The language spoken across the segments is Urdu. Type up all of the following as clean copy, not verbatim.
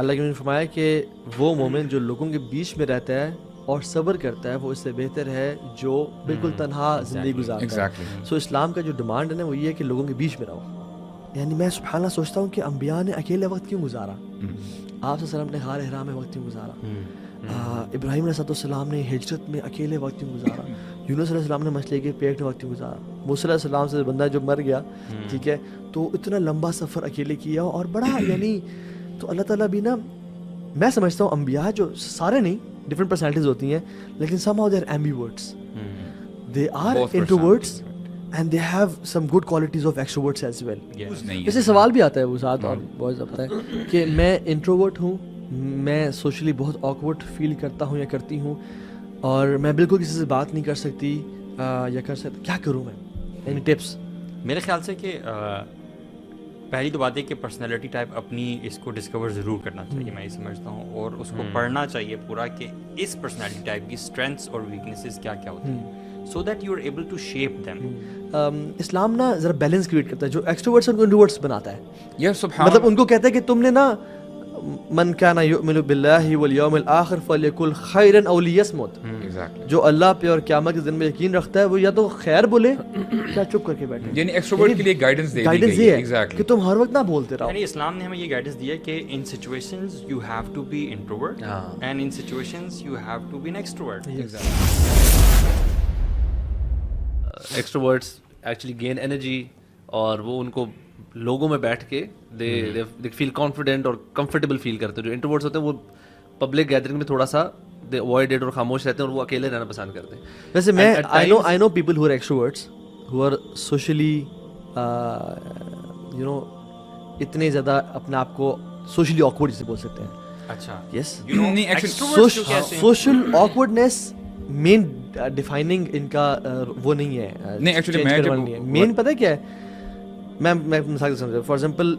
اللہ کے نے فرمایا کہ وہ مومن جو لوگوں کے بیچ میں رہتا ہے اور صبر کرتا ہے وہ اس سے بہتر ہے جو بالکل تنہا زندگی گزارتا ہے. سو اسلام کا جو ڈیمانڈ ہے نا وہ یہ ہے کہ لوگوں کے بیچ میں رہو. یعنی میں سبحان اللہ سوچتا ہوں کہ انبیاء نے اکیلے وقت کیوں گزارا, آپ صلی اللہ علیہ وسلم نے غار حرا میں وقت کیوں گزارا, ابراہیم علیہ السلام نے ہجرت میں اکیلے وقت کیوں گزارا, یونس علیہ السلام نے مچھلی کے پیٹ میں وقت کیوں گزارا, موسیٰ علیہ السلام سے بندہ جو مر گیا, ٹھیک ہے, تو اتنا لمبا سفر اکیلے کیا اور بڑا یعنی تو اللہ تعالیٰ بھی نا, میں سمجھتا ہوں انبیاء جو سارے نہیں ڈفرنٹ پرسنالٹیز ہوتی ہیں لیکن somehow they are ambiverts, they are introverts and they have some good qualities of extroverts as well. جیسے سوال بھی آتا ہے وہ ساتھ اور بہت زیادہ ہے کہ میں انٹروورٹ ہوں, میں سوشلی بہت آکورڈ فیل کرتا ہوں یا کرتی ہوں اور میں بالکل کسی سے بات نہیں کر سکتی یا کر سکتی, کیا کروں میں, اینی ٹپس؟ میرے خیال سے کہ پہلی تو بات ہے کہ پرسنالٹی ٹائپ اپنی اس کو ڈسکور ضرور کرنا چاہیے, میں یہ سمجھتا ہوں, اور اس کو پڑھنا چاہیے پورا کہ اس پرسنالٹی ٹائپ کی اسٹرینتھس اور ویکنیسز کیا کیا ہوتی ہیں, so that you are able to shape them. Islam نا ذرا بیلنس کریٹ کرتا ہے, جو ایکسٹروورٹس ان کو انٹروورٹس بناتا ہے, مطلب ان کو کہتا ہے کہ تم نے نا من کان یؤمن باللہ والیوم الآخر فلیقل خیرا او لیصمت, جو اللہ پہ اور قیامت کے دن میں یقین رکھتا ہے وہ یا تو خیر بولے یا چپ کر کے بیٹھے. یعنی ایکسٹروورٹ کے لیے گائیڈنس یہ ہے کہ تم ہر وقت نہ بولتے رہو. یعنی اسلام نے ہمیں یہ گائیڈنس دی ہے کہ in situations you have to be introvert and in situations you have to be an extrovert. Extroverts actually gain energy اور وہ ان کو لوگوں میں بیٹھ کے دے فیل کانفیڈنٹ اور کمفرٹیبل فیل کرتے ہیں. جو انٹروورٹس ہوتے ہیں وہ پبلک گیدرنگ میں تھوڑا سا دے اوائڈ اٹ اور خاموش رہتے ہیں اور وہ اکیلے رہنا پسند کرتے ہیں. ویسے میں I know people who are extroverts who are socially you know اتنے زیادہ اپنے آپ کو سوشلی آکورڈ جسے بول سکتے ہیں. اچھا, یس, سوشل آکورڈنیس مین ڈیفائننگ ان کا وہ نہیں ہے. نہیں ایکچولی مین پتہ ہے کیا ہے, میں مثال سمجھا, فار ایگزامپل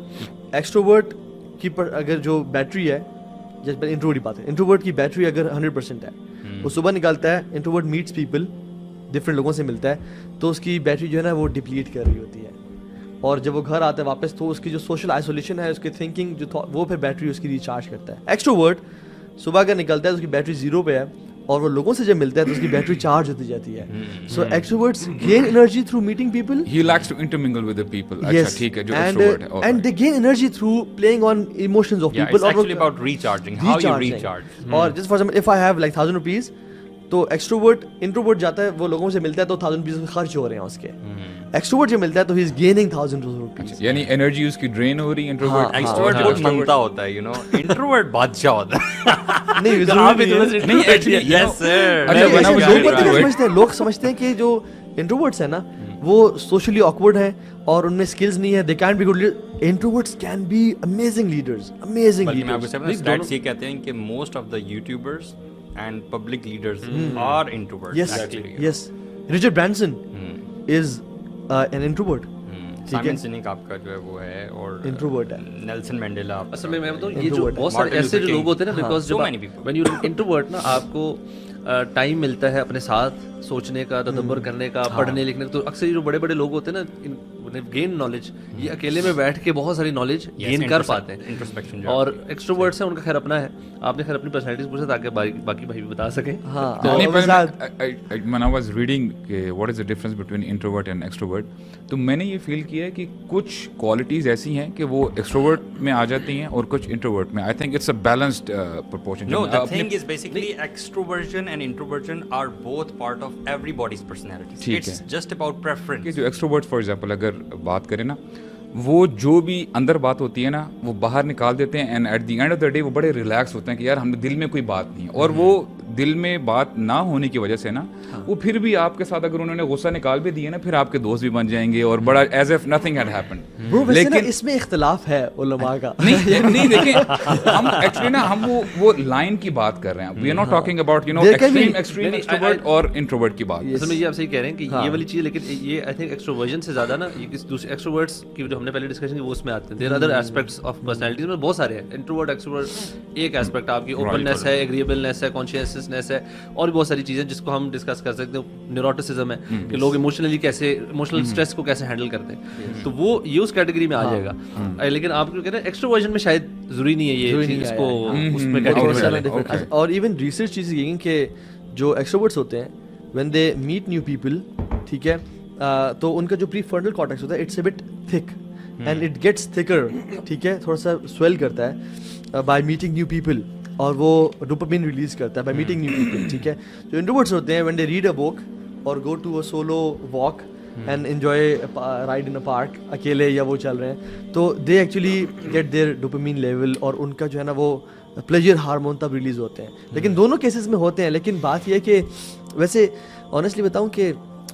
ایکسٹروورٹ کی اگر جو بیٹری ہے, جیسے پہلے انٹروورٹ کی بات ہے, انٹروورٹ کی بیٹری اگر 100% ہے, وہ صبح نکالتا ہے, انٹروورٹ میٹس پیپل, ڈفرینٹ لوگوں سے ملتا ہے, تو اس کی بیٹری جو ہے نا وہ ڈپلیٹ کر رہی ہوتی ہے, اور جب وہ گھر آتا ہے واپس تو اس کی جو سوشل آئسولیشن ہے, اس کی تھنکنگ جو وہ پھر بیٹری اس کی ریچارج کرتا ہے. ایکسٹروورٹ صبح اگر نکلتا ہے تو اس کی بیٹری 0 پہ ہے اور وہ لوگوں سے جب ملتا ہے تو اس کی بیٹری چارج ہوتی جاتی ہے. So extroverts gain energy through meeting people, he likes to intermingle with the people. اچھا ٹھیک ہے, جو ایکسٹروورٹ ہے and they gain energy through playing on emotions of people. اور actually about recharging, how you recharge. اور جس for example if I have like 1000 rupees, تو ایکسٹروورٹ انٹروورٹ جاتا ہے, وہ لوگوں سے ملتا ہے تو 1000 روپیز خرچ ہو رہے ہیں اس کے. ایکسٹروورٹ جو ملتا ہے تو ہی از گیننگ 1000 روپیز, یعنی انرجی اس کی ڈرین ہو رہی ہے. انٹروورٹ ایکسٹروورٹ منتا ہوتا ہے, یو نو, انٹروورٹ بادشاہ ہوتا ہے. لوگ سمجھتے ہیں کہ جو انٹروورٹس ہیں نا وہ سوشلی آکورڈ ہیں اور ان میں اسکلز نہیں ہے, they can be good. Introverts can be amazing leaders, amazing leaders. Stats یہ کہتے ہیں کہ most of the YouTubers and public leaders are introverts. Yes, Richard Branson is an introvert. Simon Sinek آپ کا جو ہے وہ ہے, اور انٹروورٹ ہے. Nelson Mandela. اصل میں بتاؤں یہ جو بہت سارے ایسے جو لوگ ہوتے ہیں نا, بیکاز وین یو انٹروورٹ نا آپ کو ٹائم ملتا ہے اپنے ساتھ سوچنے کا, تدبر کرنے کا, پڑھنے لکھنے کا. تو اکثر یہ جو بڑے بڑے لوگ ہوتے ہیں نا گین نالج, یہ اکیلے میں بیٹھ کے بہت ساری نالج گین کر پاتے ہیں. اور ایکسٹروورٹس ہیں ان کا خیر اپنا ہے, آپ نے خیر اپنی پرسنالٹیز پوچھا تاکہ باقی بھائی بھی بتا سکیں. when I was reading what is the difference between introvert and extrovert, تو میں نے یہ فیل کیا ہے کہ کچھ کوالٹیز ایسی ہیں کہ وہ ایکسٹروورٹ میں آ جاتی ہیں اور کچھ انٹروورٹ میں. I think it's a balanced proportion. No, the thing is basically extroversion and introversion are both part of everybody's personality. It's just about preference. کہ جو ایکسٹروورٹ فار ایگزامپل اگر بات کریں نا, وہ جو بھی اندر بات ہوتی ہے نا وہ باہر نکال دیتے ہیں, and at the end of the day وہ بڑے ریلیکس ہوتے ہیں کہ یار ہم دل میں کوئی بات نہیں ہے. اور وہ دل میں بات نہ ہونے کی وجہ سے نا وہ پھر بھی آپ کے ساتھ اگر انہوں نے غصہ نکال بھی دیا نا, پھر آپ کے دوست بھی بن جائیں گے اور بڑا as if nothing had happened. لیکن اس میں اختلاف ہے علماء کا. نہیں دیکھیں, ہم ایکچولی نا ہم وہ لائن کی بات کر رہے ہیں. We are not talking about you know extreme extrovert اور انٹروورٹ کی بات. اصل میں یہ آپ صحیح کہہ رہے ہیں کہ یہ والی چیز, لیکن یہ آئی تھنک ایکسٹروورژن سے زیادہ نا دوسرے ایکسٹروورٹس کی جو ہم نے پہلے ڈسکشن کی وہ اس میں آتے ہیں. There other aspects of personalities میں بہت سارے ہیں. انٹروورٹ ایکسٹروورٹ ایک ایسپیکٹ آپ کی اوپننیس ہے, ایگریبلنیس ہے, کانشیسنس ریسٹلیسنس ہے, اور بھی بہت ساری چیزیں جس کو ہم ڈسکس کر سکتے ہیں. نیوروٹسزم ہے کہ لوگ ایموشنلی کیسے ایموشنل اسٹریس کو کیسے ہینڈل کرتے ہیں, تو وہ یہ اس کیٹیگری میں آ جائے گا. لیکن آپ کو کہہ رہے ہیں ایکسٹروورژن میں شاید ضروری نہیں ہے یہ چیز اس کو اس میں کیٹیگری میں ڈالیں. اور ایون ریسرچ چیز یہ کہ جو ایکسٹروورٹس ہوتے ہیں when they meet new people, ٹھیک ہے, تو ان کا جو پری فرنٹل کارٹیکس ہوتا ہے it's a bit thick and it gets thicker, ٹھیک ہے, تھوڑا سا سویل کرتا ہے بائی میٹنگ نیو پیپل, اور وہ ڈوپامین ریلیز کرتا ہے بائی میٹنگ نیو پیپل, ٹھیک ہے. جو انٹروورٹس ہوتے ہیں when they read a book اور go to a solo walk and enjoy ride in a park, اکیلے یا وہ چل رہے ہیں, تو they actually get their dopamine level, اور ان کا جو ہے نا وہ پلیجر ہارمون تب ریلیز ہوتے ہیں. لیکن دونوں کیسز میں ہوتے ہیں, لیکن بات یہ ہے کہ ویسے آنیسٹلی بتاؤں کہ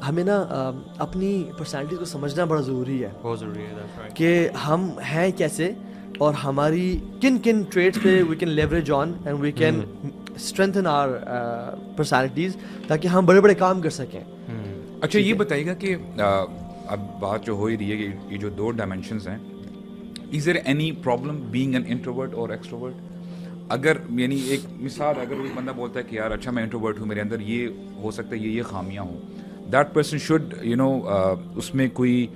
ہمیں نا اپنی پرسنالٹیز کو سمجھنا بڑا ضروری ہے, بہت ضروری ہے کہ ہم ہیں کیسے اور ہماری کن کن ٹریٹس پہ we can leverage on and we can strengthen our personalities تاکہ ہم بڑے بڑے کام کر سکیں. اچھا یہ بتائیے گا کہ اب بات جو ہو ہی رہی ہے کہ یہ جو دو ڈائمینشنز ہیں, is there any problem being an introvert اور ایکسٹروورٹ؟ اگر یعنی ایک مثال, اگر کوئی بندہ بولتا ہے کہ یار اچھا میں انٹروورٹ ہوں, میرے اندر یہ ہو سکتا ہے یہ خامیاں ہوں, دیٹ پرسن شوڈ اس میں کوئی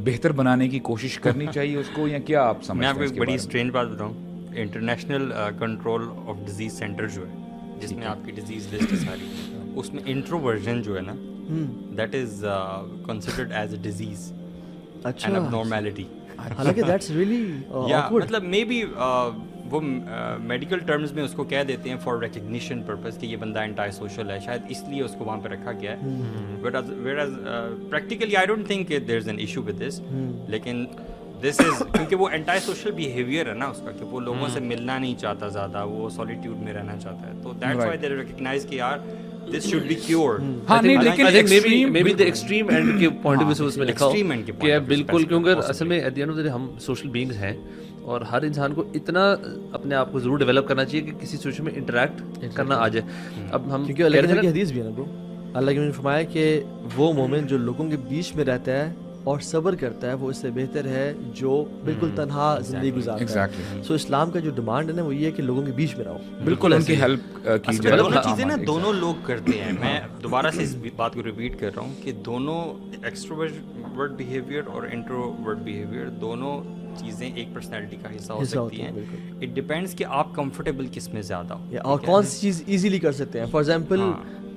بہتر بنانے کی کوشش کرنی چاہیے اس کو, یا کیا آپ سمجھتے ہیں؟ میں آپ کو ایک بڑی اسٹرینج بات بتاؤں, international control of disease centre جو ہے جس میں آپ کی ڈیزیز لسٹ ہے ساری, اس میں انٹروورژن جو ہے نا that is considered as a disease and اب نارمیلٹی. حالانکہ دیٹس ریئلی مطلب مے بی وہ میڈیکل ٹرمز میں اس کو کہہ دیتے ہیں فار ریکگنیشن پرپز کہ یہ بندہ انٹائی سوشل ہے, شاید اس لیے اس کو وہاں پہ رکھا گیا ہے. whereas practically I don't think there is an issue with this, لیکن دس از کیونکہ وہ انٹائی سوشل بیہیویئر ہے نا اس کا, کہ وہ لوگوں سے ملنا نہیں چاتا زیادہ, وہ سولیٹیوڈ میں رہنا چاہتا ہے, تو دیٹس وائی دے ریکگنائز کہ یار this should be cured. ہاں نہیں, لیکن maybe the extreme end کے point of view سے اس میں لکھا ہو کہ بالکل, کیونکہ اصل میں at the end of the day ہم سوشل بینگز ہیں, اور ہر انسان کو اتنا اپنے آپ کو ضرور ڈیولپ کرنا چاہیے کہ کسی سچویشن میں انٹریکٹ کرنا آ جائے. اب ہم کیونکہ اللہ کی حدیث بھی ہے نا برو, اللہ کے نے فرمایا کہ وہ مومن جو لوگوں کے بیچ میں رہتا ہے اور صبر کرتا ہے وہ اس سے بہتر ہے جو بالکل تنہا زندگی گزارتا ہے. سو اسلام کا جو ڈیمانڈ ہے نا وہ یہ ہے کہ لوگوں کے بیچ میں رہو, بالکل ان کی ہیلپ کی جائے. دونوں چیزیں نا دونوں لوگ کرتے ہیں. میں دوبارہ سے اس بات کو ریپیٹ کر رہا ہوں کہ دونوں ایکسٹروورٹ بیہیویئر اور انٹروورٹ بیہیویئر دونوں چیزیں ایک پرسنالٹی کا حصہ ہو سکتی ہیں. اٹ ڈیپینڈس کہ آپ کمفرٹیبل کس میں زیادہ ہو اور کون سی چیز ایزیلی کر سکتے ہیں. فار ایگزامپل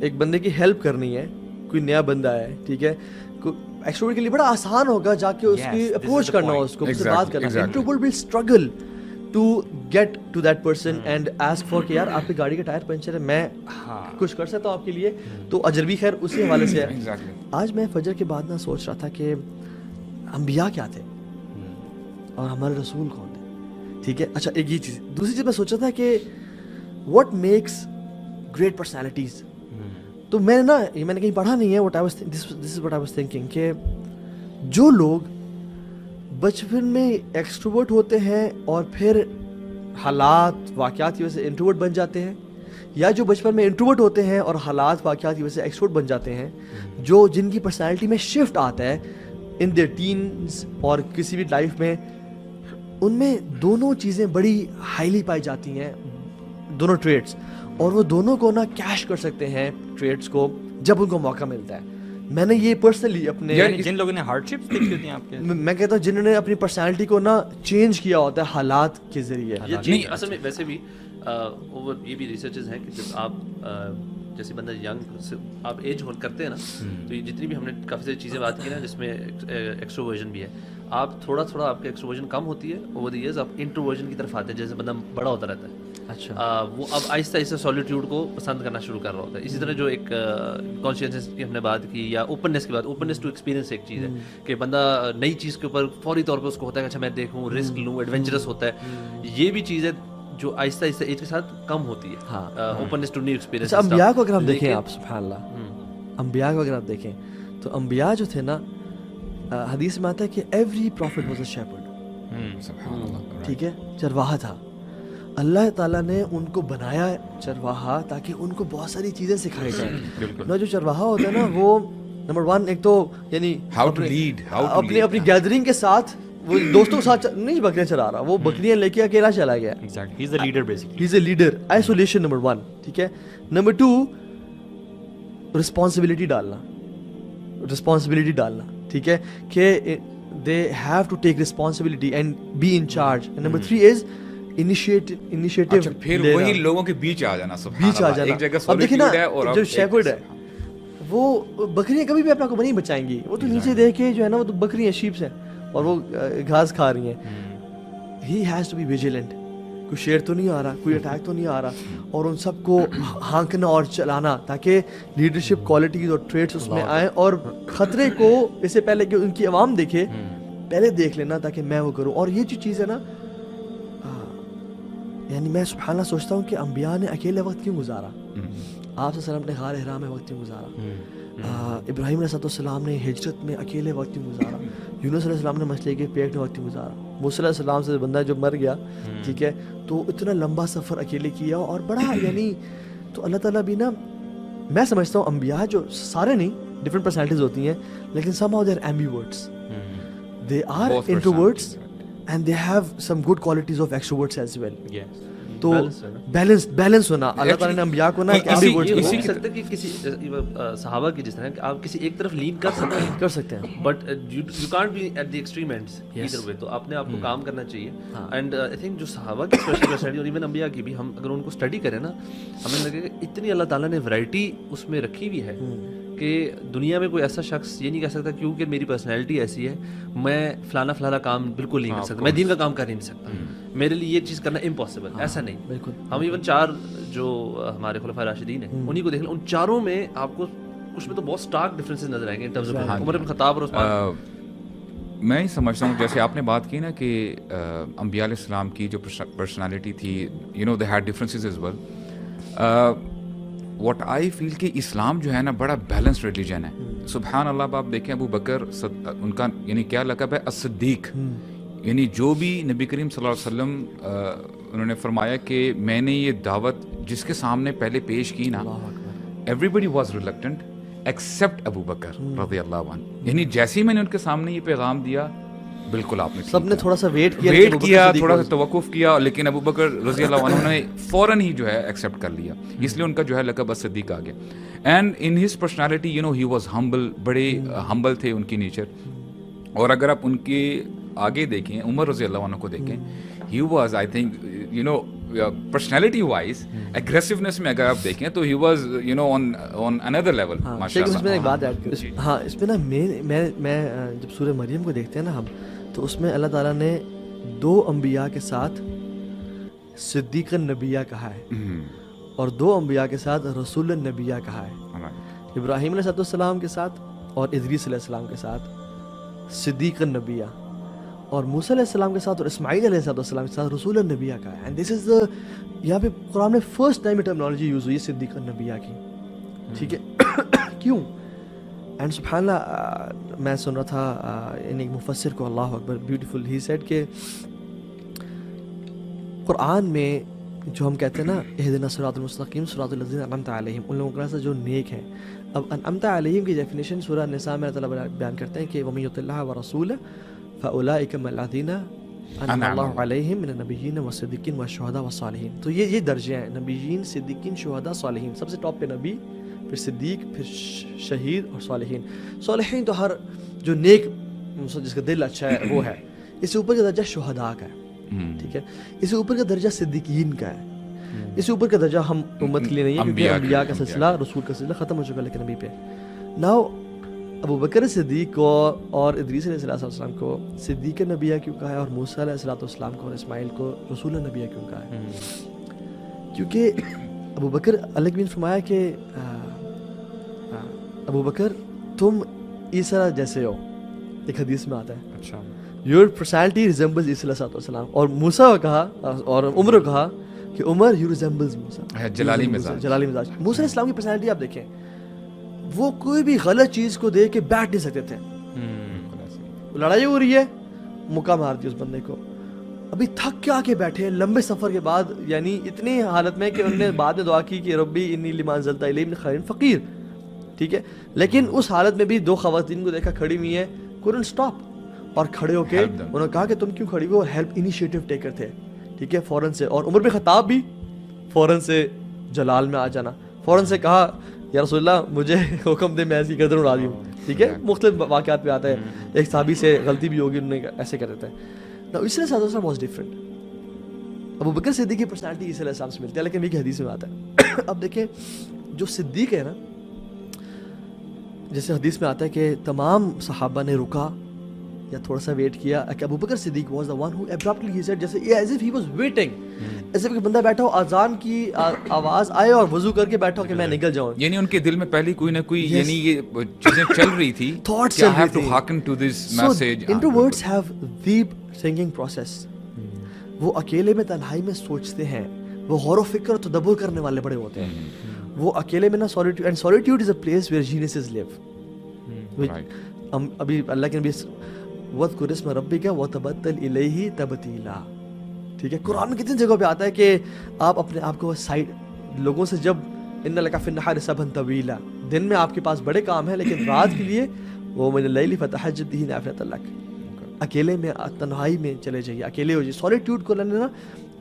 ایک بندے کی ہیلپ کرنی ہے, کوئی نیا بندہ ہے, ٹھیک ہے, ایکسٹروورٹ کے لیے بڑا آسان ہوگا جا کے اس کی اپروچ کرنا, اس کو اس سے بات کرنا. Introvert will struggle to get to that person and ask for کہ یار آپ کی گاڑی کا ٹائر پنچر ہے, میں کچھ کر سکتا ہوں آپ کے لیے, تو اجر بھی خیر اسی حوالے سے ہے. آج میں فجر کے بعد نہ سوچ رہا تھا کہ انبیاء کیا تھے اور ہمارے رسول کون تھے, ٹھیک ہے. اچھا ایک یہ چیز, دوسری چیز میں سوچا تھا کہ واٹ میکس گریٹ پرسنالٹیز. تو میں نے کہیں پڑھا نہیں ہے, this is what I was thinking کہ جو لوگ بچپن میں ایکسٹروورٹ ہوتے ہیں اور پھر حالات واقعات کی وجہ سے انٹروورٹ بن جاتے ہیں, یا جو بچپن میں انٹروورٹ ہوتے ہیں اور حالات واقعات کی وجہ سے ایکسٹروورٹ بن جاتے ہیں, جو جن کی پرسنالٹی میں شفٹ آتا ہے ان دیئر ٹینز اور کسی بھی لائف میں, ان میں دونوں چیزیں بڑی ہائیلی پائی جاتی ہیں, دونوں ٹریٹس, اور وہ دونوں کو نا کیش کر سکتے ہیں ٹریٹس کو جب ان کو موقع ملتا ہے. میں نے یہ پرسنلی اپنے جن لوگوں نے ہارڈ شپس دیکھی ہوتی ہیں آپ کے, میں کہتا ہوں جنہوں نے اپنی پرسنالٹی کو نا چینج کیا ہوتا ہے حالات کے ذریعے. نہیں اصل میں ویسے بھی یہ بھی ریسرچز ہیں کہ جب آپ جیسے بندہ ینگ آپ ایج ہولڈ کرتے ہیں نا, تو یہ جتنی بھی ہم نے کافی ساری چیزیں بات کی نا جس میں ایکسٹروورژن بھی ہے, آپ تھوڑا آپ کا ایکسٹروورژن کم ہوتی ہے اوور دی ایئرز, آپ انٹروورژن کی طرف آتے ہیں جیسے بندہ بڑا ہوتا رہتا ہے. اچھا وہ اب آہستہ آہستہ سولیٹیوڈ کو پسند کرنا شروع کر رہا ہوتا ہے. اسی طرح جو ایک کانشیسنس کی ہم نے بات کی, یا اوپننس کی بات, اوپننس ٹو ایکسپیرینس ایک چیز ہے کہ بندہ نئی چیز کے اوپر فوری طور پہ اس کو ہوتا ہے کہ اچھا میں دیکھوں, رسک لوں, ایڈونچرس ہوتا ہے. یہ بھی چیز ہے جو آہستہ آہستہ ایج کے ساتھ کم ہوتی ہے, اوپننس ٹو نیو ایکسپیرینس. انبیاء کو اگر ہم دیکھیں, آپ سبحان اللہ, انبیاء کو اگر آپ دیکھیں تو انبیاء جو تھے نا, حدیث میں آتا ہے کہ every prophet was a shepherd, ٹھیک ہے, چرواہا تھا. اللہ تعالیٰ نے ان کو بنایا چرواہا تاکہ ان کو بہت ساری چیزیں سکھائی جائیں. نا جو چرواہا ہوتا ہے نا وہ نمبر 1 ایک تو یعنی اپنی گیدرنگ کے ساتھ وہ دوستوں کے ساتھ نہیں بکریاں چلا رہا, وہ بکریاں لے کے اکیلا چلا گیا. Exactly. He's the leader basically. He's a leader. Isolation number 1. ٹھیک ہے. Number 2, رسپانسبلٹی ڈالنا. ٹھیک ہے کہ they have to take responsibility and be in charge. And number 3 is initiative. پھر وہی لوگوں کے بیچ آ جانا, بیچ آ جانا. ایک جگہ اب دیکھیں نا, ہے اور جو شیپرڈ ہے وہ بکریاں کبھی بھی اپنا کو نہیں بچائیں گی. وہ تو نیچے دیکھ کے جو ہے نا, وہ تو بکریاں شیپس ہیں اور وہ گھاس کھا رہی ہیں. He has to be vigilant. کوئی شیر تو نہیں آ رہا, کوئی اٹیک تو نہیں آ رہا, اور ان سب کو ہانکنا اور چلانا تاکہ لیڈرشپ کوالٹیز اور ٹریٹس اس میں آئیں, اور خطرے کو اس سے پہلے کہ ان کی عوام دیکھے پہلے دیکھ لینا تاکہ میں وہ کروں. اور یہ جو چیز ہے نا, یعنی میں سبحان اللہ سوچتا ہوں کہ انبیاء نے اکیلے وقت کیوں گزارا. آپ صلی اللہ علیہ وسلم نے غار حرا میں وقت کیوں گزارا, ابراہیم علیہ السلام نے ہجرت میں اکیلے وقت کیوں گزارا, یونس علیہ السلام نے مچھلی کے پیٹ میں وقت کیوں گزارا, موسیٰ علیہ السلام سے بندہ جو مر گیا, ٹھیک ہے, تو اتنا لمبا سفر اکیلے کیا اور بڑا یعنی. تو اللہ تعالیٰ بھی نا, میں سمجھتا ہوں انبیاء جو سارے نہیں, ڈفرینٹ پرسنالٹیز ہوتی ہیں, لیکن somehow they are ambiverts. They are introverts and they have some good qualities of extroverts as well. Yes. تو بیلنس ہونا اللہ تعالیٰ نے انبیاء کو نا یہ ہو بھی سکتا ہے کہ کسی صحابہ کی جس طرح کہ آپ کسی ایک طرف لین کر سکتے ہیں, but you can't be at the extreme ends either way. تو آپ نے آپ کو کام کرنا چاہیے. اینڈ آئی تھنک جو صحابہ کی اسپیشل پرسنالٹی اور ایون انبیاء کی بھی, ہم اگر ان کو اسٹڈی کریں نا, ہمیں لگے کہ اتنی اللہ تعالیٰ نے ورائٹی اس میں رکھی ہوئی ہے کہ دنیا میں کوئی ایسا شخص یہ نہیں کہہ سکتا کیونکہ میری پرسنالٹی ایسی ہے میں فلانا کام بالکل نہیں کر سکتا, میں دین کا کام کر نہیں سکتا, میرے لیے یہ چیز کرنا امپاسبل. ایسا نہیں. بالکل. ہم ایون 4 جو ہمارے خلفاء راشدین ہیں انہیں کو دیکھ لیں, ان چاروں میں آپ کو اس میں تو بہت سٹارک ڈفرینسز نظر آئیں گے ان ٹرمز آف عمر بن خطاب اور عثمان. میں ہی سمجھتا ہوں جیسے آپ نے بات کی نا کہ انبیاء علیہ السلام کی جو پرسنالٹی تھی, you know they had differences as well. What I feel کہ اسلام جو ہے نا بڑا بیلنسڈ ریلیجن ہے. سبحان اللہ. آپ دیکھیں ابو بکر ان کا یعنی کیا لقب ہے, الصدیق. یعنی جو بھی نبی کریم صلی اللہ علیہ وسلم انہوں نے فرمایا کہ میں نے یہ دعوت جس کے سامنے پہلے پیش کی نا, everybody was reluctant accept Abu Bakr رضی اللہ عنہ. یعنی جیسے ہی میں نے ان کے سامنے یہ پیغام دیا, بالکل آپ نے سب نے تھوڑا سا ویٹ کیا, تھوڑا سا توقف کیا, لیکن ابو بکر رضی اللہ عنہ نے فوراً ہی جو ہے ایکسیپٹ کر لیا. اس لیے ان کا جو ہے لقب الصدیق آ گیا. And in his personality you know he was humble, بڑے ہمبل تھے ان کی نیچر. اور اگر آپ ان کے آگے دیکھیں, عمر رضی اللہ عنہ کو دیکھیں, he was I think you know personality wise aggressiveness میں اگر آپ دیکھیں تو he was you know on another level. اس میں ایک بات ایڈ کروں, ہاں اس میں نا میں جب سورہ مریم کو دیکھتے ہیں نا ہم, تو اس میں اللہ تعالیٰ نے 2 انبیاء کے ساتھ صدیق النبیہ کہا ہے اور 2 انبیاء کے ساتھ رسول النبیہ کہا ہے. ابراہیم علیہ السلام کے ساتھ اور ادریس علیہ السلام کے ساتھ صدیق النبیہ, اور موسیٰ علیہ السلام کے ساتھ اور اسماعیل علیہ السلام کے ساتھ رسول النبیہ کا ہے. اینڈ دس از یہاں پہ قرآن میں فرسٹ ٹائم ٹرمنالوجی یوز ہوئی ہے صدیق النبیہ کی. ٹھیک ہے, کیوں؟ اینڈ سبحان اللہ میں سن رہا تھا ان ایک مفسر کو, اللہ اکبر, بیوٹیفل, ہی سیڈ کہ قرآن میں جو ہم کہتے ہیں نا اہدنا الصراط المستقیم صراط الذین انعمت علیہم, ان لوگوں کا جو نیک ہیں. اب انعمت علیہم کی ڈیفینیشن سورہ النساء میں اللہ تعالیٰ بیان کرتے ہیں کہ وَمَن یُطِعِ اللَّهَ وَرَسُولَهُ فَأُولَٰئِکَ مَعَ الَّذِینَ انعم اللہ علیہم من النبیین والصدیقین والشہداء والصالحین. تو یہ درجے ہیں, نبیین, صدیقین, شہداء, صالحین. سب سے ٹاپ پہ نبی, پھر صدیق, پھر شہید اور صالحین. صالحین تو ہر جو نیک جس کا دل اچھا ہے وہ ہے. اس سے اوپر کا درجہ شہداء کا ہے, ٹھیک ہے. اس سے اوپر کا درجہ صدیقین کا ہے. اس سے اوپر کا درجہ ہم امت کے لیے نہیں ہے کیونکہ انبیاء کا سلسلہ, رسول کا سلسلہ ختم ہو چکا, لیکن نبی پہ. ناؤ ابو بکر صدیق کو اور ادریس علیہ السلام کو صدیق نبیہ کیوں کہا ہے, اور موسیٰ علیہ السلام کو اور اسماعیل کو رسول نبیہ کیوں کہا ہے؟ کیونکہ ابو بکر اللہ نے فرمایا کہ ابو بکر تم عیسیٰ جیسے ہو, ایک حدیث میں آتا ہے. اچھا, یور پرسنالٹی ریزمبلز عیسیٰ علیہ السلام. اور موسیٰ کو کہا اور عمر کو کہا کہ عمر یو ریزمبلز موسیٰ, جلالی مزاج. موسیٰ علیہ السلام کی پرسنالٹی آپ دیکھیں, وہ کوئی بھی غلط چیز کو دیکھ کے بیٹھ نہیں سکتے تھے. لڑائی ہو رہی ہے, مکہ مار دی اس بندے کو, ابھی تھک کے آ کے بیٹھے لمبے سفر کے بعد, یعنی اتنی حالت میں کہ انہوں نے بعد میں دعا کی کہ ربی انی لما انزلت الی من خیر فقیر, ٹھیک ہے. لیکن اس حالت میں بھی 2 خواتین کو دیکھا کھڑی ہوئی ہیں, couldn't stop. اور کھڑے ہو کے انہوں نے کہا کہ تم کیوں کھڑی ہو, اور ہیلپ انیشیٹو ٹیکر تھے, ٹھیک ہے, فوراً سے. اور عمر بن خطاب بھی فوراً سے جلال میں آ جانا, فوراً سے کہا یا رسول اللہ مجھے حکم دے, میں ایسی گردن اڑا دی ہوں, ٹھیک ہے. مختلف واقعات پہ آتا ہے, ایک صحابی سے غلطی بھی ہوگی, انہوں نے ایسے کر دیتا ہے. Now عیسیٰ علیہ السلام واز ڈفرنٹ. ابو بکر صدیق کی پرسنالٹی عیسیٰ علیہ السلام سے ملتی ہے, لیکن ایک حدیث میں آتا ہے. اب دیکھیں جو صدیق ہے نا, جیسے حدیث میں آتا ہے کہ تمام صحابہ نے رکا یا تھوڑا سا ویٹ کیا, کہ Abu Bakr Siddiq was the one who abruptly he said, جیسے as if he was waiting, ایسے کہ بندہ بیٹھا ہو, اذان کی آواز آئے اور وضو کر کے بیٹھا ہو کہ میں نکل جاؤں. یعنی ان کے دل میں پہلی کوئی نہ کوئی یعنی یہ چیزیں چل رہی تھی, تھاٹس چل رہی تھی. Hearken to this message. Introverts have deep thinking process. وہ اکیلے میں تنہائی میں سوچتے ہیں, وہ غور و فکر اور تدبر کرنے والے بڑے ہوتے ہیں. وہ اکیلے میں نا solitude, and solitude is a place where geniuses live. ابھی اللہ کے نبی وَاذْكُرِ اسْمَ رَبِّكَ وَتَبَتَّلْ إِلَيْهِ تَبْتِيلًا, ٹھیک ہے. قرآن میں کتنی جگہوں پہ آتا ہے کہ آپ اپنے آپ کو سائڈ لوگوں سے, جب إِنَّ لَكَ فِي النَّهَارِ سَبْحًا طَوِيلًا, دن میں آپ کے پاس بڑے کام ہیں, لیکن رات کے لیے وَمِنَ اللَّيْلِ فَتَهَجَّدْ بِهِ نَافِلَةً لَكَ, اکیلے میں تنہائی میں چلے جائیے, اکیلے ہو جائیے. سولیٹیوڈ کو اللہ نے نا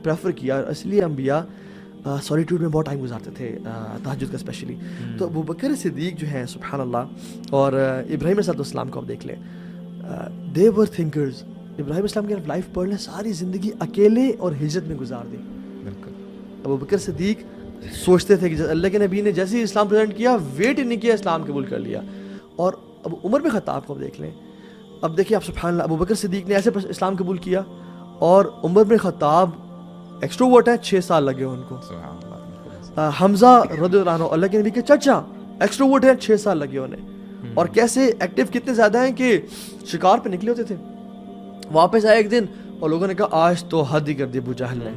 پریفر کیا, اس لیے انبیاء سولیٹیوڈ میں بہت ٹائم گزارتے تھے, تہجد کا اسپیشلی. تو ابو بکر صدیق جو ہیں سبحان اللہ, اور ابراہیم علیہ السلام کو آپ دیکھ لیں, they were thinkers. ابراہیم اسلام کی لائف پڑھ لیں, ساری زندگی اکیلے اور ہجرت میں گزار دی. ابو بکر صدیق سوچتے تھے کہ اللہ کے نبی نے جیسے ہی اسلام پریزنٹ کیا, ویٹ ہی نہیں کیا, اسلام قبول کر لیا. اور اب عمر بن خطاب کو دیکھ لیں, اب دیکھیے آپ سبحان اللہ, ابو بکر صدیق نے ایسے اسلام قبول کیا, اور عمر بن خطاب ایکسٹروورٹ ہیں, 6 سال لگے ان کو. حمزہ رضی اللہ عنہ اللہ کے نبی کے چچا ایکسٹروورٹ ہیں, 6 سال لگے انہیں. اور کیسے ایکٹیو کتنے زیادہ ہیں کہ شکار پہ نکلے ہوتے تھے, واپس آئے ایک دن اور لوگوں نے کہا آج تو حد ہی کر دی ابو جہل نے,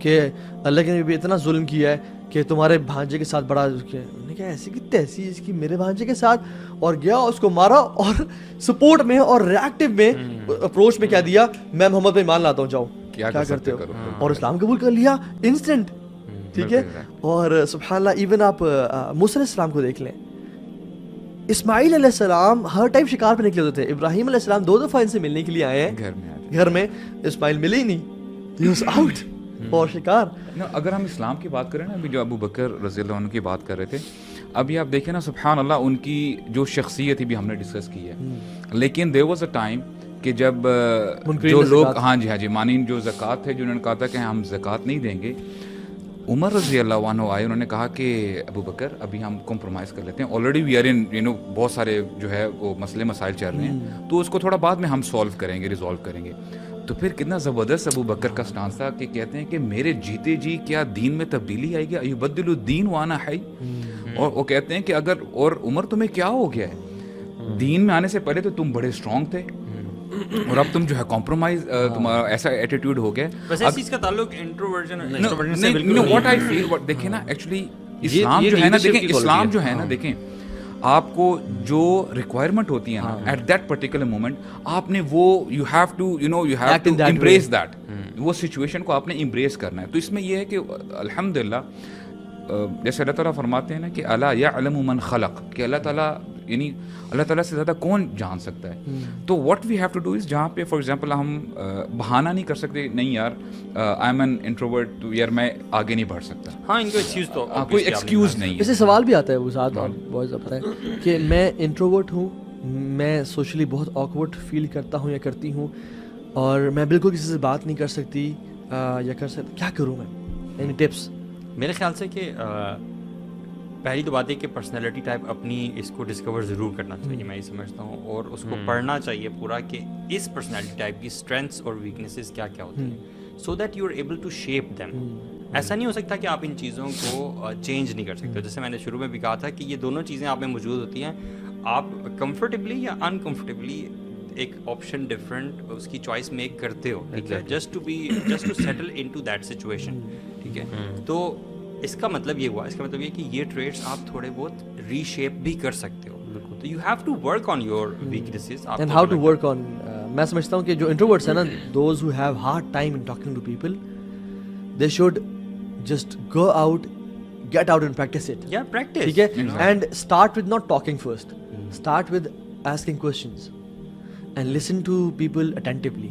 کہ اللہ کے نبی اتنا ظلم کیا ہے کہ تمہارے بھانجے کے ساتھ بڑا کیا. انہوں نے کہا ایسی کی تیسی اس کی میرے بھانجے کے ساتھ, اور گیا اس کو مارا, اور سپورٹ میں اور ریئیکٹیو میں اپروچ میں کیا دیا, میں محمد پہ ایمان لاتا ہوں, جاؤ کیا کرتے ہو, اور اسلام قبول کر لیا انسٹنٹ, ٹھیک ہے. اور سبحان اللہ ایون آپ موسیٰ علیہ السلام کو دیکھ لیں, اسماعیل علیہ السلام ہر ٹائم شکار پہ نکلے ہوتے تھے. ابراہیم علیہ السلام 2 دفعہ ان سے ملنے کے لیے آئے ہیں گھر میں, اسماعیل ملے ہی نہیں, he was out اور شکار. اگر ہم اسلام کی بات کریں نا, ابھی جو ابو بکر رضی اللہ عنہ کی بات کر رہے تھے, ابھی آپ دیکھیں نا سبحان اللہ ان کی جو شخصیت بھی ہم نے ڈسکس کی ہے, لیکن there was a time کہ جب جو لوگ ہاں جی مانین جو زکوٰۃ ہے, جو انہوں نے کہا تھا کہ ہم زکوٰۃ نہیں دیں گے, عمر رضی اللہ عنہ آئے, انہوں نے کہا کہ ابو بکر ابھی ہم کمپرومائز کر لیتے ہیں, آلریڈی وی آر ان بہت سارے جو ہے وہ مسائل چل رہے ہیں, تو اس کو تھوڑا بعد میں ہم سالو کریں گے, ریزالو کریں گے. تو پھر کتنا زبردست ابو بکر کا سٹانس تھا کہ کہتے ہیں کہ میرے جیتے جی کیا دین میں تبدیلی آئے گی, ایبدل الدین وانا حی, اور وہ کہتے ہیں کہ اگر, اور عمر تمہیں کیا ہو گیا ہے, دین میں آنے سے پہلے تو تم بڑے اسٹرانگ تھے, اور اب تم جو ہے کمپرومائز, تمہارا ایسا ایٹیٹیوڈ ہو گیا. بس اس چیز کا تعلق انٹروورژن سے بالکل, واٹ آئی فیل, دیکھیں نا ایکچولی اسلام جو ہے نا, دیکھیں اسلام جو ہے نا, دیکھیں آپ کو جو ریکوائرمنٹ ہوتی ہے نا ایٹ دیٹ پرٹیکولر مومنٹ, آپ نے وہ you have to embrace that, وہ سچویشن کو آپ نے امبریس کرنا ہے. تو اس میں یہ ہے کہ الحمدللہ جیسے اللہ تعالیٰ فرماتے ہیں نا کہ الا یعلم من خلق, کہ اللہ تعالیٰ یعنی اللہ تعالیٰ سے زیادہ کون جان سکتا ہے. تو what we have to do is, جہاں پہ فار ایگزامپل ہم بہانہ نہیں کر سکتے, نہیں یار آئی ایم این انٹروورٹ, تو یار میں آگے نہیں بڑھ سکتا, ہاں ان کو ایکسکیوز تو کوئی ایکسکیوز نہیں ہے. ویسے سوال بھی آتا ہے وہ ساتھ بہت زیادہ ہے کہ میں انٹروورٹ ہوں, میں سوشلی بہت آکورڈ فیل کرتا ہوں یا کرتی ہوں, اور میں بالکل کسی سے بات نہیں کر سکتی یا کر سکتی, کیا کروں میں, اینی ٹپس؟ میرے خیال سے کہ پہلی تو بات ہے کہ پرسنالٹی ٹائپ اپنی اس کو ڈسکور ضرور کرنا چاہیے, میں یہ سمجھتا ہوں, اور اس کو پڑھنا چاہیے پورا کہ اس پرسنالٹی ٹائپ کی اسٹرینتھس اور ویکنیسز کیا کیا ہوتی ہیں, so that you are able to shape them. ایسا نہیں ہو سکتا کہ آپ ان چیزوں کو چینج نہیں کر سکتے. جیسے میں نے شروع میں بھی کہا تھا کہ یہ دونوں چیزیں آپ میں موجود ہوتی ہیں, آپ کمفرٹیبلی یا انکمفرٹیبلی ایک آپشن ڈفرینٹ اس کی چوائس میک کرتے ہو, ٹھیک ہے, just to settle in to that situation, ٹھیک ہے. تو اس کا مطلب یہ ہوا, اس کا مطلب یہ کہ یہ ٹریٹس آپ تھوڑے بہت ری شیپ بھی کر سکتے ہو. تو you have to work on your weaknesses, and how to work on. میں سمجھتا ہوں کہ جو انٹروورٹس ہیں نا, those who have hard time in talking to people, they should just go out, get out and practice it. یا پریکٹس, ٹھیک ہے, and start with not talking first, start with asking questions. and listen to people attentively.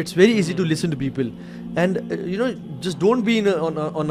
it's very easy to listen to people and just don't be on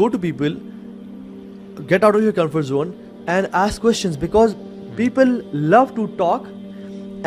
Go to people, get out of your comfort zone and ask questions because people love to talk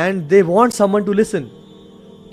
and they want someone to listen.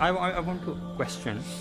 I want to question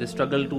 they struggle to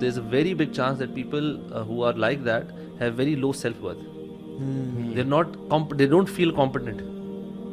there is a very big chance that people who are like that have very low self worth. They don't feel competent.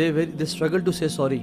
they struggle to say sorry.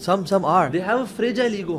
some are, they have a fragile ego.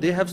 they have,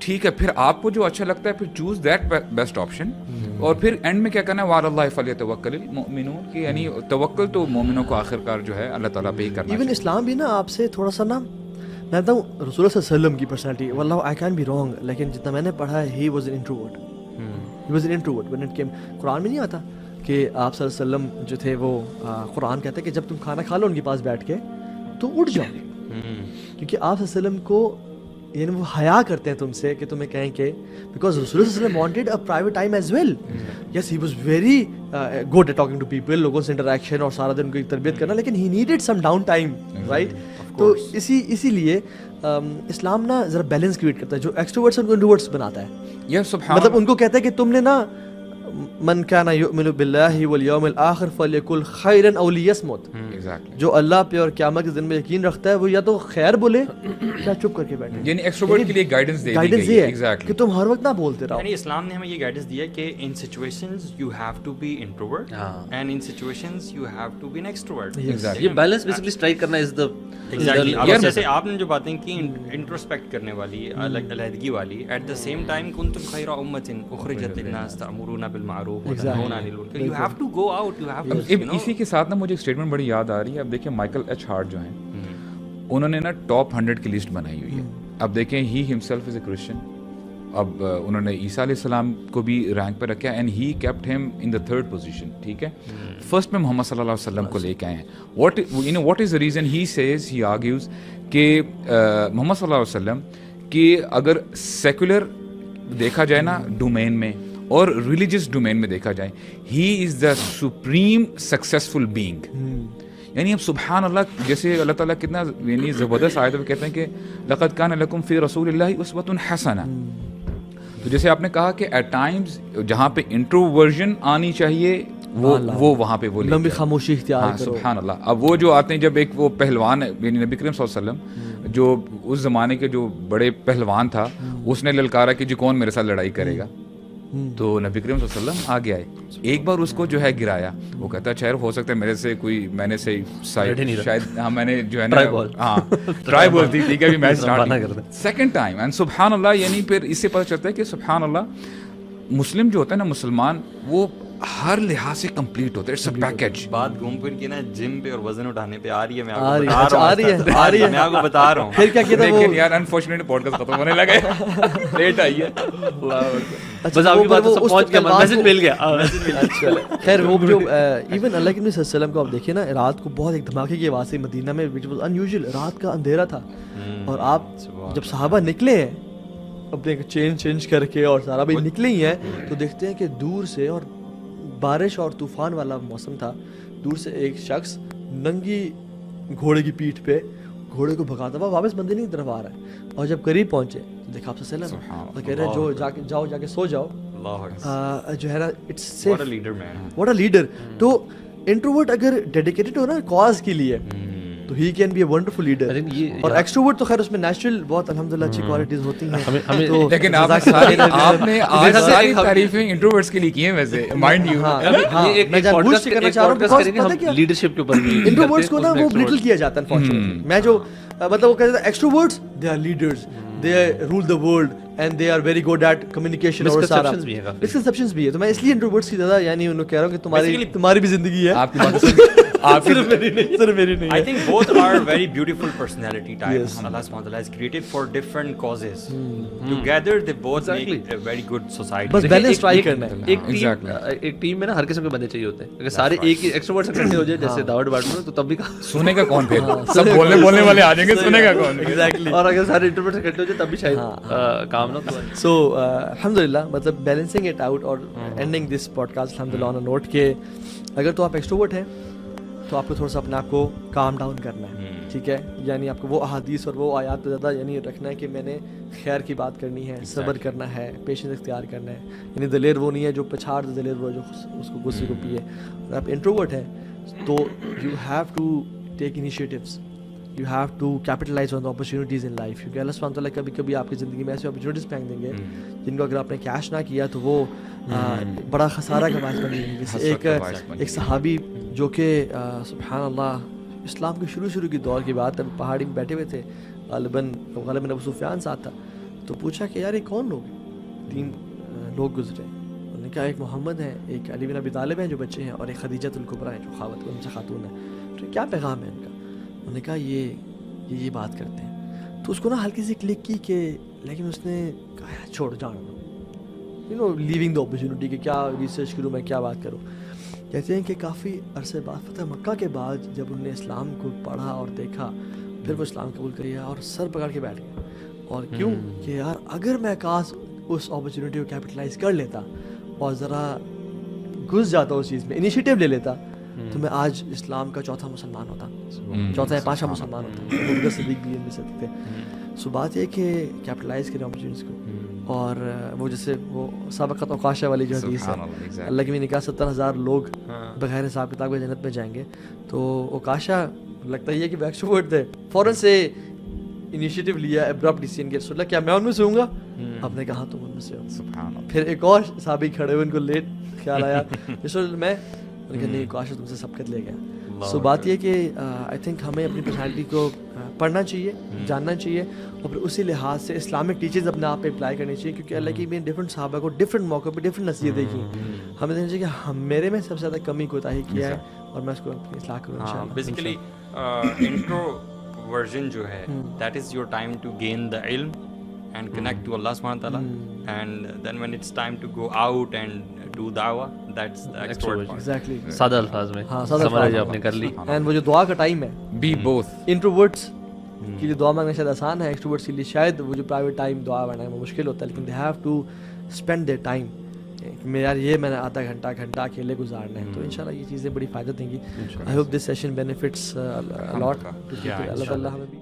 ٹھیک ہے, پھر آپ کو جو اچھا لگتا ہے پھر چوز دیٹ بیسٹ آپشن, اور پھر اینڈ میں کیا کرنا ہے, وعلی اللہ فلیتوکل المؤمنون, کہ یعنی توکل تو مومنوں کو آخر کار جو ہے اللہ تعالیٰ پہ ہی کرنا. ایون اسلام بھی نا آپ سے تھوڑا سا نا, میں بتاؤں رسول اللہ صلی اللہ علیہ وسلم کی پرسنالٹی, واللہ آئی کین بی رانگ, لیکن جتنا میں نے پڑھا ہے he was an introvert, he was an introvert when it came. Quran میں نہیں آتا کہ آپ صلی اللہ علیہ وسلم جو تھے وہ, قرآن کہتا ہے کہ جب تم کھانا کھا لو ان کے پاس بیٹھ کے تو اٹھ جاؤ, کیونکہ آپ صلی اللہ علیہ وسلم کو یعنی وہ حیا کرتے ہیں تم سے کہ تمہیں کہیں کہ بیکاز رسول اللہ صلی اللہ علیہ وسلم wanted a private time as well. Yes he was very good at talking to people, لوگوں سے انٹریکشن اور سارا دن ان کی تربیت کرنا, لیکن he needed some down time, right. تو اسی لیے اسلام نا ذرا بیلنس کریٹ کرتا ہے, جو ایکسٹروورٹس ان کو انٹروورٹس بناتا ہے. مطلب ان کو کہتا ہے کہ تم نے نا من کان یؤمن باللہ والیوم الآخر فلیقل خیرا او لیصمت, جو اللہ پہ اور قیامت کے دن میں یقین رکھتا ہے وہ یا تو خیر بولے یا چپ کر کے بیٹھے. یعنی ایکسٹروورٹ کے لیے گائیڈنس دے دی گئی ہے کہ تم ہر وقت نہ بولتے رہو. یعنی اسلام نے ہمیں یہ گائیڈنس دیا کہ in situations you have to be introvert and in situations you have to be an extrovert. یہ بیلنس بیسیکلی اسٹرائک کرنا از دی ایگزیکٹلی. جیسے آپ نے جو باتیں کی انٹروسپیکٹ کرنے والی, علیحدگی والی, ایٹ دا سیم ٹائم کنتم خیر امۃ اخرجت للناس تأمرون بالمعروف وتنہون عن المنکر. You have to go out, you have to. اسی کے ساتھ نا مجھے ایک اسٹیٹمنٹ بڑی یاد آ رہی ہے. اب دیکھیں مائیکل ایچ ہارٹ جو ہیں, انہوں نے نا ٹاپ 100 کی لسٹ بنائی ہوئی ہے. اب دیکھیں ہی ہمسیلف از اے کرسچن, اب انہوں نے عیسیٰ علیہ السلام کو بھی رینک پہ رکھا اینڈ ہی کیپٹ ہم ان دا 3rd پوزیشن. ٹھیک ہے, فرسٹ میں محمد صلی اللہ علیہ وسلم کو لے کے آئے ہیں. What is the reason, he says, he argues کہ محمد صلی اللہ علیہ وسلم کہ اگر سیکولر دیکھا جائے نا ڈومین میں اور ریلیجیس ڈومین میں دیکھا جائے, ہی از دا سپریم سکسیزفل بینگ. یعنی اب سبحان اللہ, جیسے اللہ تعالیٰ کتنا یعنی زبردست آیت میں کہتے ہیں کہ لقد کان لکم فی رسول اللہ اسوۃ حسنہ. تو جیسے آپ نے کہا کہ ایٹ ٹائمز جہاں پہ انٹروورژن آنی چاہیے وہ وہاں پہ وہ لمبی خاموشی اختیار کرو. سبحان اللہ. اب وہ جو آتے ہیں, جب ایک وہ پہلوان یعنی نبی کریم صلی اللہ علیہ وسلم جو اس زمانے کے جو بڑے پہلوان تھا, اس نے للکارا کہ جی کون میرے ساتھ لڑائی کرے گا, تو نبی کریم صلی اللہ علیہ وسلم آگے آئے, ایک بار اس کو جو ہے گرایا. وہ کہتا ہے خیر ہو سکتا ہے میرے سے کوئی, میں نے سے شاید ہاں میں نے جو ہے نا ہاں ٹرائی بول دی, ٹھیک ہے, میں اسٹارٹ سیکنڈ ٹائم. اینڈ سبحان اللہ, یعنی پھر اس سے پتہ چلتا ہے کہ سبحان اللہ مسلم جو ہوتا ہے نا, مسلمان وہ ہر لحاظ سے کمپلیٹ ہوتا ہے. It's a package. بات گھوم پھر کے نا جم پہ اور وزن اٹھانے پہ آ رہی ہے, میں آ رہی ہے میں آپ کو بتا رہا ہوں. پھر کیا کہتا ہے, لیکن یار انفارچونیٹلی پوڈ کاسٹ ختم ہونے لگا ہے, لیٹ آئی ہے. بس آپ کی بات سب پہنچ گیا, میسج مل گیا. خیر وہ جو ایون اللہ کے نبی صلی اللہ علیہ وسلم کو آپ دیکھیں نا, رات کو بہت ایک دھماکے کی آواز سے مدینہ میں, وچ واز انیوژل, رات کا اندھیرا تھا, اور آپ جب صحابہ نکلے ہیں اپنے چینج کر کے اور سارا بھی نکلے ہی ہیں, تو دیکھتے ہیں کہ دور سے, اور بارش اور طوفان والا موسم تھا, دور سے ایک شخص ننگی گھوڑے کی پیٹھ پہ گھوڑے کو بھگاتا ہوا واپس مندر کی طرف آ رہا ہے. اور جب قریب پہنچے تو دیکھا آپ صلی اللہ علیہ وسلم, اور کہہ رہے ہیں جو جا کے سو جاؤ, جو ہے نا it's safe. What a leader. تو انٹروورٹ اگر ڈیڈیکیٹڈ ہو نا کاز کے لیے, تو he can be a wonderful leader. اور ایکسٹروورٹ تو خیر اس میں نیچرل بہت الحمدللہ اچھی کوالٹیز ہوتی ہیں. لیکن آپ نے آج ساری تعریفیں انٹروورٹس کے لیے کی ہیں ویسے, مائنڈ یو. میں جان بوجھ کے کرنا چاہ رہا ہوں لیڈرشپ کے اوپر. انٹروورٹس کو نا وہ بلٹل کیا جاتا ہے انفارچونیٹلی. میں جو مطلب وہ کہتا ہے extroverts they are leaders, they rule the world and they are very good at communication. اور سارا مسکنسیپشنز بھی ہے. تو میں اس لیے انٹروورٹس کی زیادہ یعنی انہوں کہہ رہا ہوں کہ تمہاری بھی زندگی ہے. آپ کی بات صرف میری نہیں. I think both are very beautiful personality types. Allah subhanahu wa ta'ala has created for different causes. Together they both make a very good society. بس بیلنس ٹرائی کرنا ہے. ایک ٹیم میں نا ہر قسم کے بندے چاہیے ہوتے ہیں. اگر سارے ایک ہی ایکسٹروورٹ سے اکٹھے ہو جائے جیسے دعوت ڈپارٹمنٹ میں, تو تب بھی سونے کا کون پھر سب بولنے والے آ جائیں گے, سونے کا کون. ایگزیکٹلی. اور اگر سارے انٹروورٹ سے اکٹھے ہو جائے تب بھی شاید کام نہ. سو الحمدللہ مطلب بیلنسنگ اٹ آؤٹ اور اینڈنگ دس پوڈ کاسٹ الحمدللہ آن اے نوٹ کہ اگر تو آپ ایکسٹروورٹ ہیں تو آپ کو تھوڑا سا اپنے آپ کو کام ڈاؤن کرنا ہے. ٹھیک ہے, یعنی آپ کو وہ احادیث اور وہ آیات پہ زیادہ یعنی رکھنا ہے کہ میں نے خیر کی بات کرنی ہے, صبر کرنا ہے, پیشنس اختیار کرنا ہے. یعنی دلیر وہ نہیں ہے جو پچھاڑ دلیر وہ جو اس کو غصے کو پیے. اگر آپ انٹروورٹ ہیں تو you have to take initiatives, you have to capitalize on the opportunities in life. کیونکہ اللہ سبحانہ تعالیٰ کبھی کبھی آپ کی زندگی میں ایسی اپرچونیٹیز پھینک دیں گے جن کو اگر آپ نے کیش نہ کیا تو وہ بڑا خسارہ کا باعث بن جائیں گے. جیسے ایک صحابی جو کہ سبحان اللہ اسلام کے شروع کی دور کی بات ہے, پہاڑی میں بیٹھے ہوئے تھے, غالباً ابو سفیان ساتھ تھا, تو پوچھا کہ یار یہ کون لوگ ہیں؟ 3 لوگ گزرے. انہوں نے کہا ایک محمد ہیں, ایک علی بن ابی طالب ہیں جو بچے ہیں, اور ایک خدیجۃ الکبریٰ ہیں جو ان سے خاتون ہے. تو کیا پیغام ہے ان کا؟ انہوں نے کہا یہ بات کرتے ہیں. تو اس کو نا ہلکی سی کلک کی کہ, لیکن اس نے کہا چھوڑ جان لیونگ دا اپرچونیٹی کہ کیا ریسرچ کروں میں, کیا بات کروں. کہتے ہیں کہ کافی عرصے بعد فتح مکہ کے بعد جب انہوں نے اسلام کو پڑھا اور دیکھا, پھر وہ اسلام قبول کر لیا اور سر پکڑ کے بیٹھ گیا. اور کیوں کہ یار اگر میں کاش اس اپرچونیٹی کو کیپٹلائز کر لیتا اور ذرا گھس جاتا اس چیز میں, انیشیٹیو لے لیتا, تو میں آج اسلام کا چوتھا مسلمان ہوتا, چوتھا یا 5واں مسلمان ہوتا. ابوبکر صدیق بھی ان میں سے تھے. سو بات یہ کہ کیپٹلائز کریں اپرچونیٹیز کو. اور وہ جیسے وہ سابقت اوقاشہ والی جو حدیث ہے, اللہ کی بھی نکاح 70,000 لوگ بغیر حساب کتاب کے جنت میں جائیں گے. تو اوقاشہ لگتا ہی ہے کہ وہ ایکسٹروورٹ تھے, فوراً سے انیشیٹیو لیا ابرپٹ ڈیسیژن کہ رسول اللہ کیا میں ان میں سے ہوں گا؟ آپ نے کہا تم ان میں سے ہو. پھر ایک اور صحابی کھڑے ہوئے, ان کو لیٹ خیال آیا رسول اللہ میں, نہیں اوقاشہ تم سے سبقت لے گیا. سو بات یہ کہ آئی تھنک ہمیں اپنی پرسنالٹی کو پڑھنا چاہیے, جاننا چاہیے, اور پھر اسی لحاظ سے اسلامک ٹیچنگز اپنے آپ پہ اپلائی کرنی چاہیے, کیونکہ اللہ کی بھی ڈفرینٹ صحابہ کو ڈفرینٹ موقع پہ ڈفرینٹ نصیحتیں کی. ہمیں دیکھنا چاہیے کہ میرے میں سب سے زیادہ کمی کوتاہی کیا ہے, اور میں اس کو اپنی اصلاح کروں انشاءاللہ. بیسیکلی انٹروورژن جو ہے, that is your time to gain the علم and connect to Allah subhanahu wa ta'ala, and then when it's time to go out and do da'wah, that's the extrovert part. Exactly. سادہ الفاظ میں سمجھ آپ نے کر لی. اینڈ وہ جو دعا کا ٹائم ہے, be both. انٹروورٹس کے لیے دعا مانگنا شاید آسان ہے, ایکسٹروورٹس کے لیے شاید وہ جو پرائیویٹ ٹائم دعا مانگنا ہے وہ مشکل ہوتا ہے, لیکن they have to spend their time. میں یار یہ میں نے آدھا گھنٹہ اکیلے گزارنا ہے. تو انشاءاللہ یہ چیزیں بڑی فائدہ دیں گی. I hope this session benefits a lot to people. اللہ تعالیٰ ہمیں بھی